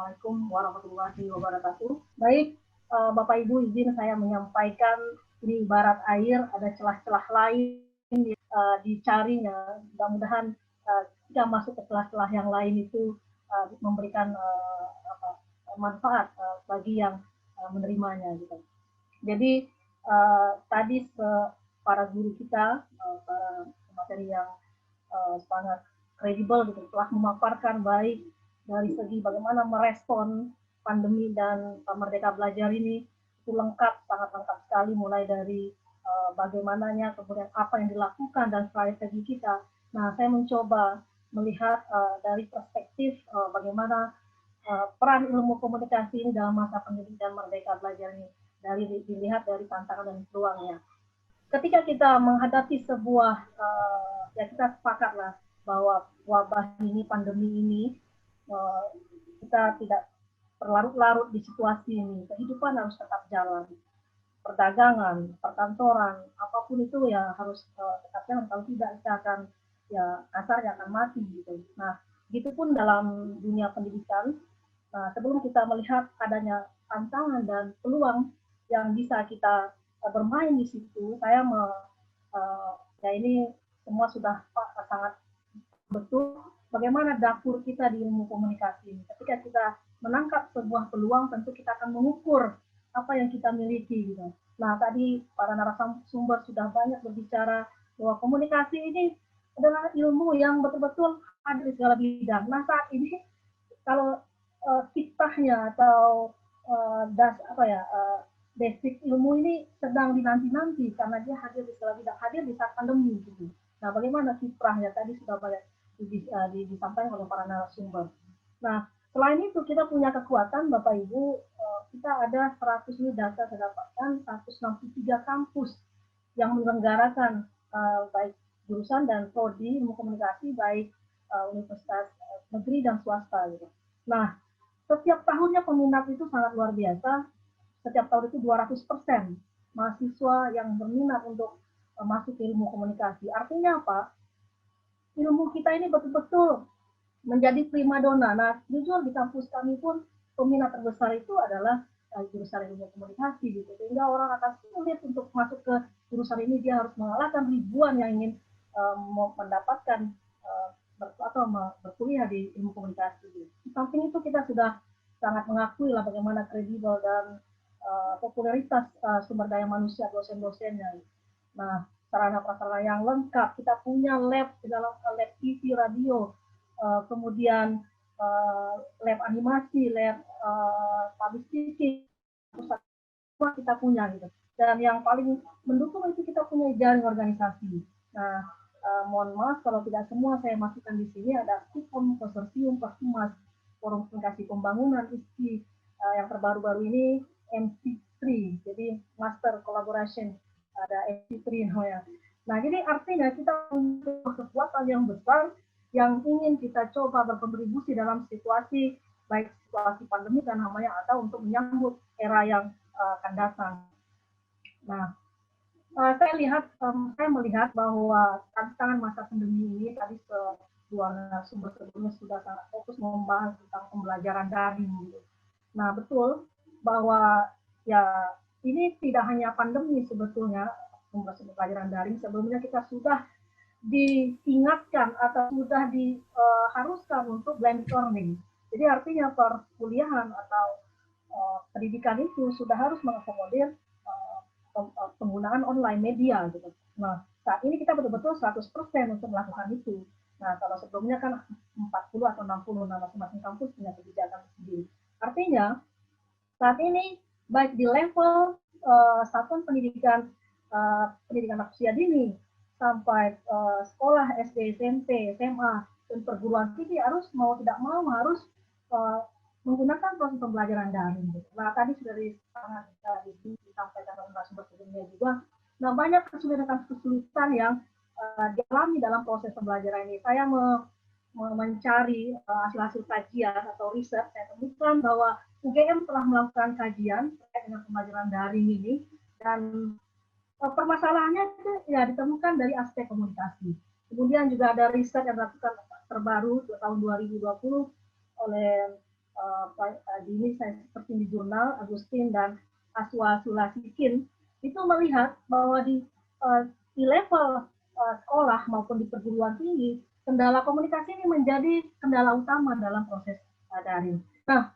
Assalamualaikum warahmatullahi wabarakatuh. Baik, Bapak Ibu izin saya menyampaikan di barat air ada celah-celah lain dicarinya. Mudah-mudahan kita masuk ke celah-celah yang lain itu memberikan manfaat bagi yang menerimanya. Gitu. Jadi tadi para guru kita, para materi yang sangat kredibel gitu, telah memaparkan baik dari segi bagaimana merespon pandemi dan Merdeka Belajar ini itu lengkap, sangat lengkap sekali, mulai dari bagaimananya, kemudian apa yang dilakukan dan strategi kita. Nah, saya mencoba melihat dari perspektif bagaimana peran ilmu komunikasi ini dalam masa pendidikan Merdeka Belajar ini, dilihat dari tantangan dan peluangnya. Ketika kita menghadapi sebuah, ya kita sepakatlah bahwa wabah ini, pandemi ini, kita tidak berlarut-larut di situasi ini. Kehidupan harus tetap jalan. Perdagangan, perkantoran, apapun itu ya harus tetap jalan. Kalau tidak, kita akan ya kasarnya akan mati gitu. Nah, gitu pun dalam dunia pendidikan. Nah, sebelum kita melihat adanya tantangan dan peluang yang bisa kita bermain di situ, saya ya ini semua sudah sangat betul bagaimana dapur kita di ilmu komunikasi. Ketika kita menangkap sebuah peluang, tentu kita akan mengukur apa yang kita miliki. Gitu. Nah, tadi para narasumber sudah banyak berbicara bahwa komunikasi ini adalah ilmu yang betul-betul ada di segala bidang. Nah, saat ini kalau kitahnya atau basic ilmu ini sedang dinanti-nanti karena dia hadir di segala bidang, hadir di saat pandemi gitu. Nah, bagaimana kiprahnya tadi sudah banyak disampaikan oleh para narasumber. Nah, selain itu kita punya kekuatan Bapak Ibu, kita ada 100 ini data saya dapatkan 163 kampus yang menyelenggarakan baik jurusan dan prodi ilmu komunikasi baik universitas negeri dan swasta gitu. Nah, setiap tahunnya peminat itu sangat luar biasa. Setiap tahun itu 200% mahasiswa yang berminat untuk masuk ke ilmu komunikasi. Artinya apa? Ilmu kita ini betul-betul menjadi primadona. Nah, jujur di kampus kami pun peminat terbesar itu adalah jurusan ilmu komunikasi gitu. Sehingga orang akan sulit untuk masuk ke jurusan ini, dia harus mengalahkan ribuan yang ingin mendapatkan atau berkuliah di ilmu komunikasi. Di samping itu kita sudah sangat mengakui lah bagaimana kredibel dan popularitas sumber daya manusia dosen-dosennya. Nah, sarana prasarana yang lengkap, kita punya lab di dalam lab TV, radio, kemudian lab animasi, lab publicity, semua kita punya gitu. Dan yang paling mendukung itu kita punya jaring organisasi. Nah, mohon maaf kalau tidak semua saya masukkan di sini, ada SIPOM, Konsorsium, Persumas, Forum Komunikasi Pembangunan, ISKI, yang terbaru-baru ini MC3, jadi Master Collaboration, ada MC3 namanya. Nah, jadi artinya kita punya kekuatan yang besar yang ingin kita coba berkontribusi dalam situasi, baik situasi pandemi dan namanya atau untuk menyambut era yang akan datang. Nah, saya melihat bahwa tantangan masa pandemi ini tadi dua sumber sebelumnya sudah sangat fokus membahas tentang pembelajaran daring. Gitu. Nah, betul bahwa ya ini tidak hanya pandemi sebetulnya pembelajaran daring. Sebelumnya kita sudah diingatkan atau sudah diharuskan untuk blended learning. Jadi artinya perkuliahan atau pendidikan itu sudah harus mengakomodir penggunaan online media gitu. Nah, saat ini kita betul-betul 100% untuk melakukan itu. Nah, kalau sebelumnya kan 40 atau 60, nah masing-masing kampus punya kebijakan sendiri. Artinya, saat ini baik di level satuan pendidikan anak usia dini sampai sekolah SD, SMP, SMA, dan perguruan tinggi harus mau tidak mau harus menggunakan proses pembelajaran daring. Nah, tadi sudah disampaikan oleh narasumber sebelumnya juga. Nah, banyak kesulitan yang dialami dalam proses pembelajaran ini. Saya mencari hasil-hasil kajian atau riset, saya temukan bahwa UGM telah melakukan kajian terkait dengan pembelajaran daring ini, dan permasalahannya itu ya ditemukan dari aspek komunikasi. Kemudian juga ada riset yang dilakukan terbaru tahun 2020 oleh ini saya seperti di jurnal Agustin dan Aswa Sulasikin itu melihat bahwa di level sekolah maupun di perguruan tinggi kendala komunikasi ini menjadi kendala utama dalam proses daring. Nah,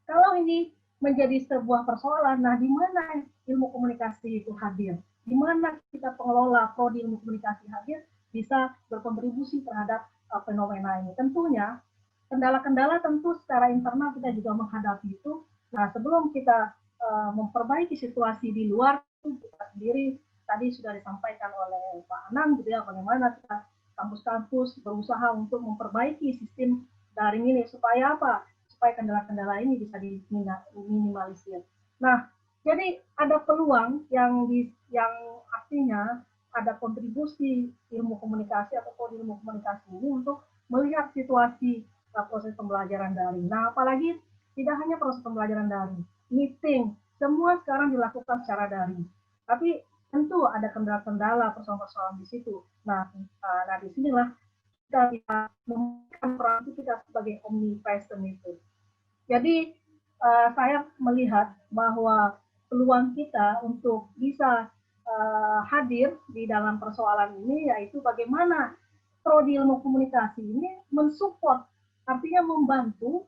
kalau ini menjadi sebuah persoalan, nah di mana ilmu komunikasi itu hadir? Di mana kita pengelola prodi ilmu komunikasi hadir bisa berkontribusi terhadap fenomena ini? Tentunya kendala-kendala tentu secara internal kita juga menghadapi itu. Nah, sebelum kita memperbaiki situasi di luar, kita sendiri tadi sudah disampaikan oleh Pak Anang, gitu ya, bagaimana kita kampus-kampus berusaha untuk memperbaiki sistem daring ini supaya apa? Supaya kendala-kendala ini bisa diminimalisir. Nah, jadi ada peluang yang artinya ada kontribusi ilmu komunikasi atau kode ilmu komunikasi ini untuk melihat situasi proses pembelajaran daring. Nah, apalagi tidak hanya proses pembelajaran daring, meeting, semua sekarang dilakukan secara daring. Tapi tentu ada kendala-kendala persoalan-persoalan di situ. Nah, disinilah kita bisa memberikan peran kita sebagai omnipresent itu. Jadi saya melihat bahwa peluang kita untuk bisa hadir di dalam persoalan ini yaitu bagaimana prodi ilmu komunikasi ini mensupport, artinya membantu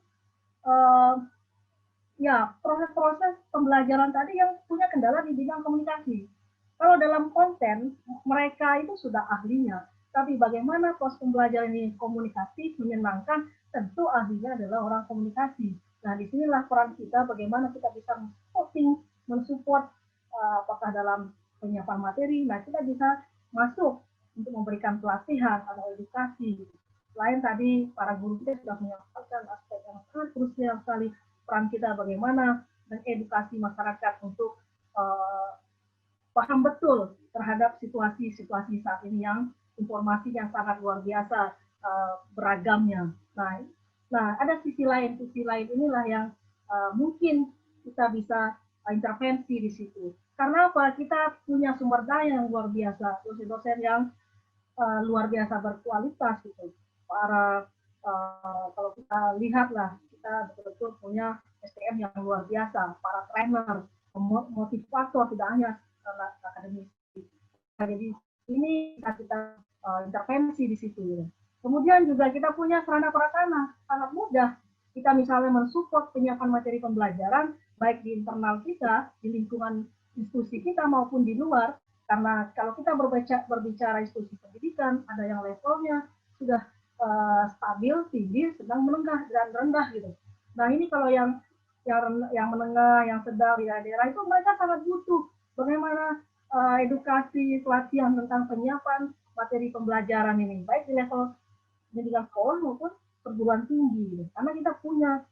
ya proses-proses pembelajaran tadi yang punya kendala di bidang komunikasi. Kalau dalam konten mereka itu sudah ahlinya, tapi bagaimana proses pembelajaran ini komunikatif, menyenangkan, tentu ahlinya adalah orang komunikasi. Nah, disinilah peran kita, bagaimana kita bisa mensupport apakah dalam penyiapan materi, nah kita bisa masuk untuk memberikan pelatihan atau edukasi. Selain tadi para guru kita sudah menyampaikan aspek yang sangat krusial sekali, peran kita bagaimana mengedukasi masyarakat untuk paham betul terhadap situasi-situasi saat ini yang informasi yang sangat luar biasa beragamnya. Nah, ada sisi lain inilah yang mungkin kita bisa intervensi di situ. Karena apa? Kita punya sumber daya yang luar biasa, dosen-dosen yang luar biasa berkualitas gitu. Para kalau kita lihatlah, kita betul-betul punya SDM yang luar biasa, para trainer, motivator, tidak hanya akademisi. Jadi ini kita intervensi di situ. Ya. Kemudian juga kita punya sarana prasarana sangat mudah. Kita misalnya mensupport penyiapan materi pembelajaran baik di internal kita, di lingkungan institusi kita maupun di luar. Karena kalau kita berbicara institusi pendidikan, ada yang levelnya sudah stabil, tinggi, sedang, menengah, dan rendah gitu. Nah ini kalau yang menengah, yang sedang di daerah itu mereka sangat butuh bagaimana edukasi pelatihan tentang penyiapan materi pembelajaran ini, baik di level pendidikan sekolah maupun perguruan tinggi. Karena kita punya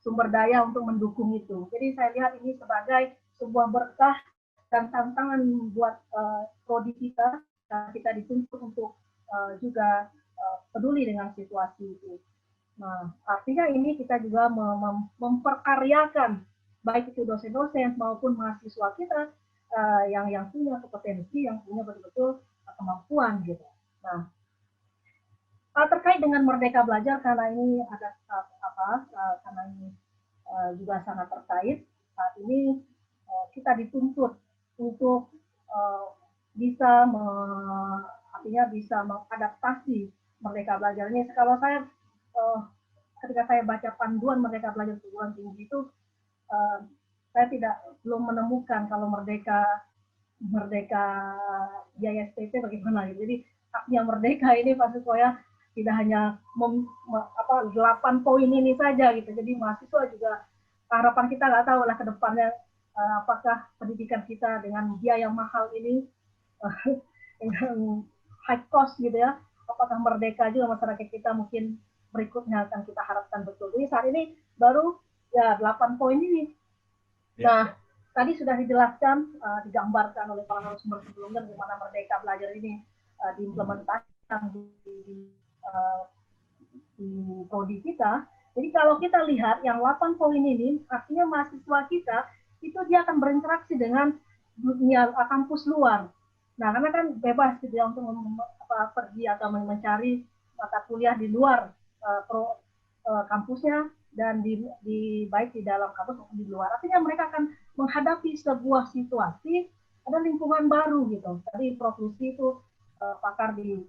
sumber daya untuk mendukung itu. Jadi saya lihat ini sebagai sebuah berkah dan tantangan buat prodi kita dituntut untuk juga peduli dengan situasi itu. Nah, artinya ini kita juga memperkaryakan baik itu dosen-dosen maupun mahasiswa kita yang punya kompetensi, yang punya betul-betul kemampuan gitu. Nah, terkait dengan Merdeka Belajar karena ini ada karena ini juga sangat terkait. Saat ini kita dituntut untuk bisa artinya bisa mengadaptasi Merdeka Belajar ini. Kalau saya ketika saya baca panduan Merdeka Belajar perguruan tinggi itu saya belum menemukan kalau merdeka biaya SPP bagaimana gitu. Jadi haknya merdeka ini Pak Sukoya tidak hanya 8 poin ini saja gitu. Jadi mahasiswa juga harapan kita nggak tahu lah ke depannya apakah pendidikan kita dengan biaya mahal ini dengan high cost gitu ya, apakah merdeka juga masyarakat kita mungkin berikutnya akan kita harapkan betul. Jadi saat ini baru ya 8 poin ini. Nah, tadi sudah dijelaskan, digambarkan oleh para narasumber sebelumnya bagaimana Merdeka Belajar ini diimplementasikan di prodi kita. Jadi kalau kita lihat yang 8 poin ini, artinya mahasiswa kita itu dia akan berinteraksi dengan dunia kampus luar. Nah, karena kan bebas gitu ya untuk pergi atau mencari mata kuliah di luar kampusnya dan baik di dalam kampus maupun di luar. Artinya mereka akan menghadapi sebuah situasi ada lingkungan baru gitu. Tadi Prof. Lucy itu pakar di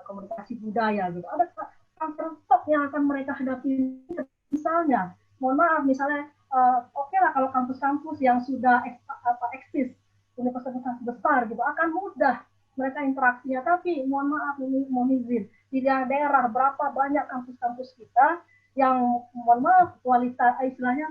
komunikasi budaya gitu. Ada culture shock yang akan mereka hadapi. Misalnya, mohon maaf, misalnya oke lah kalau kampus-kampus yang sudah eksis, universitas besar gitu, akan mudah mereka interaksinya. Tapi mohon maaf, mohon izin, di daerah berapa banyak kampus-kampus kita yang mohon maaf kualitas istilahnya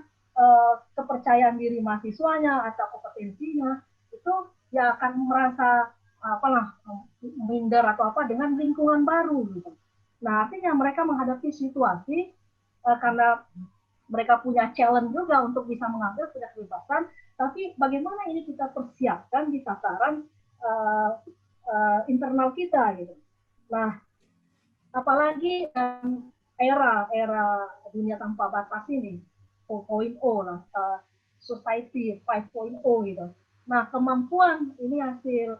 kepercayaan diri mahasiswanya atau kompetensinya itu ya akan merasa apalah minder atau apa dengan lingkungan baru gitu. Nah, artinya mereka menghadapi situasi karena mereka punya challenge juga untuk bisa mengambil punya kebebasan, tapi bagaimana ini kita persiapkan di tataran internal kita gitu. Nah, apalagi era dunia tanpa batas ini 4.0 lah, society 5.0 gitu. Nah, kemampuan ini hasil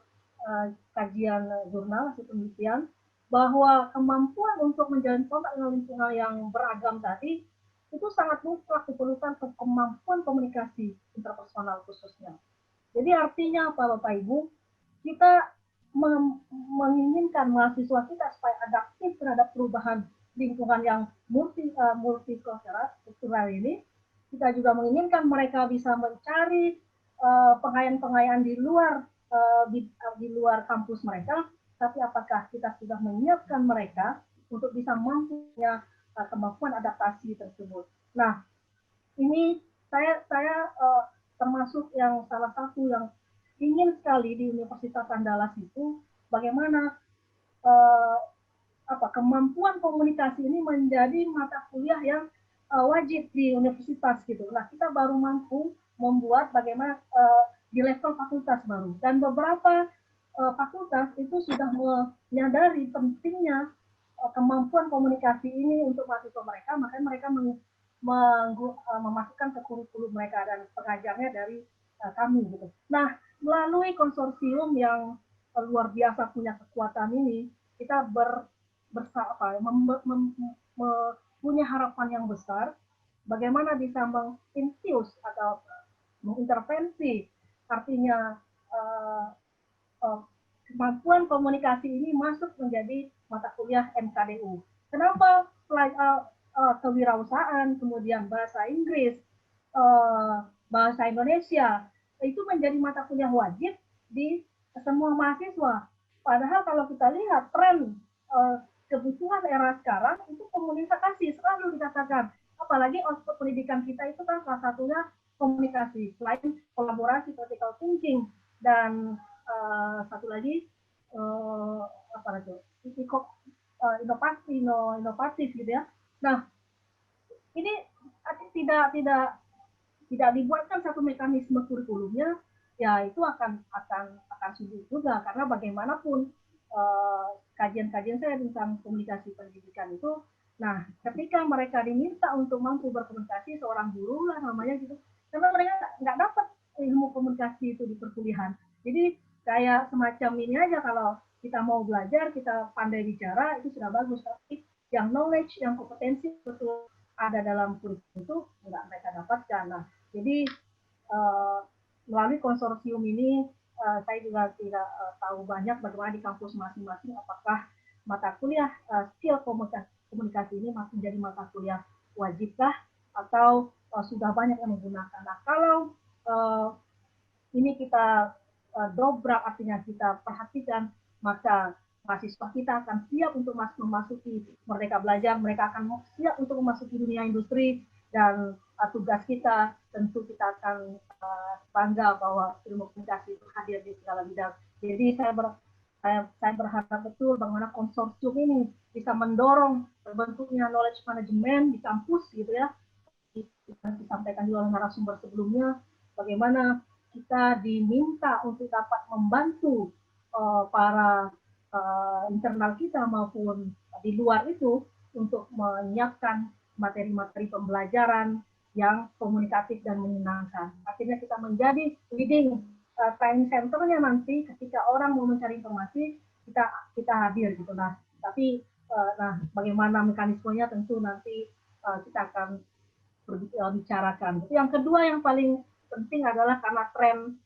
kajian jurnal, hasil penelitian, bahwa kemampuan untuk menjalin kontak dengan lingkungan yang beragam tadi itu sangat mutlak diperlukan kemampuan komunikasi interpersonal khususnya. Jadi artinya apa Bapak Ibu? Kita menginginkan mahasiswa kita supaya adaptif terhadap perubahan lingkungan yang multikultural ini. Kita juga menginginkan mereka bisa mencari pengayaan-pengayaan di luar di luar kampus mereka, tapi apakah kita sudah menyiapkan mereka untuk bisa mampunya kemampuan adaptasi tersebut. Nah, ini saya termasuk yang salah satu yang ingin sekali di Universitas Andalas itu bagaimana kemampuan komunikasi ini menjadi mata kuliah yang wajib di universitas gitu. Nah, kita baru mampu membuat bagaimana di level fakultas baru, dan beberapa fakultas itu sudah menyadari pentingnya kemampuan komunikasi ini untuk mahasiswa mereka, makanya mereka memasukkan ke kurikulum mereka dan pengajarnya dari kami gitu. Nah, melalui konsorsium yang luar biasa punya kekuatan ini, kita punya harapan yang besar bagaimana bisa menginfuse atau mengintervensi, artinya kemampuan komunikasi ini masuk menjadi mata kuliah MKDU. Kenapa selain kewirausahaan, kemudian bahasa Inggris, bahasa Indonesia, itu menjadi mata kuliah wajib di semua mahasiswa. Padahal kalau kita lihat tren kebutuhan era sekarang, itu komunikasi selalu dikatakan. Apalagi output pendidikan kita itu kan salah satunya komunikasi. Selain kolaborasi, critical thinking, dan satu lagi apa lagi? Inovatif gitu ya. Nah, ini tidak dibuatkan satu mekanisme kurikulumnya, ya itu akan sulit juga karena bagaimanapun kajian-kajian saya tentang komunikasi pendidikan itu, nah ketika mereka diminta untuk mampu berkomunikasi, seorang guru lah namanya gitu, karena mereka nggak dapat ilmu komunikasi itu di perkuliahan. Jadi kayak semacam ini aja, kalau kita mau belajar, kita pandai bicara, itu sudah bagus, tapi yang knowledge, yang kompetensi betul ada dalam kurikulum itu nggak mereka dapatkan. Nah, jadi melalui konsorsium ini saya juga tidak tahu banyak bagaimana di kampus masing-masing apakah mata kuliah skill komunikasi ini masih jadi mata kuliah wajibkah atau sudah banyak yang menggunakan. Nah, kalau ini kita dobrak, artinya kita perhatikan, maka mahasiswa kita akan siap untuk memasuki Merdeka Belajar, mereka akan siap untuk memasuki dunia industri, dan tugas kita tentu kita akan bangga bahwa ilmu komunikasi itu hadir di segala bidang. Jadi saya berharap betul bagaimana konsorsium ini bisa mendorong terbentuknya knowledge management di kampus gitu ya. Disampaikan juga oleh narasumber sebelumnya, bagaimana kita diminta untuk dapat membantu para internal kita maupun di luar itu untuk menyiapkan materi-materi pembelajaran yang komunikatif dan menyenangkan. Akhirnya kita menjadi leading training centernya nanti ketika orang mau mencari informasi, kita hadir gitu. Nah, tapi nah bagaimana mekanismenya tentu nanti kita akan bicarakan. Yang kedua yang paling penting adalah karena tren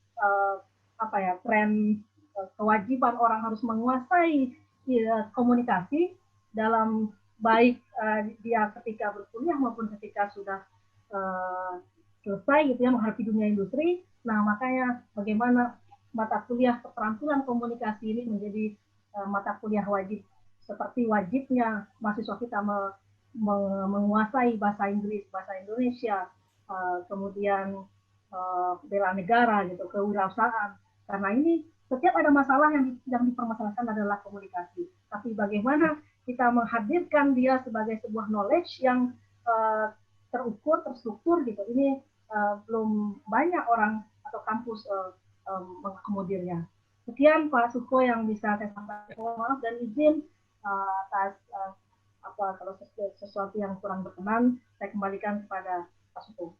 kewajiban orang harus menguasai komunikasi dalam baik dia ketika berkuliah maupun ketika sudah selesai gitu ya menghadapi dunia industri. Nah, makanya bagaimana mata kuliah keterampilan komunikasi ini menjadi mata kuliah wajib, seperti wajibnya mahasiswa kita menguasai bahasa Inggris, bahasa Indonesia, kemudian bela negara gitu, kewirausahaan. Karena ini setiap ada masalah yang dipermasalahkan adalah komunikasi. Tapi bagaimana kita menghadirkan dia sebagai sebuah knowledge yang terukur, terstruktur gitu. Ini belum banyak orang atau kampus mengakomodirnya. Sekian Pak Suko yang bisa saya sampaikan. Maaf dan izin atas kalau sesuatu yang kurang berkenan, saya kembalikan kepada Pak Suko.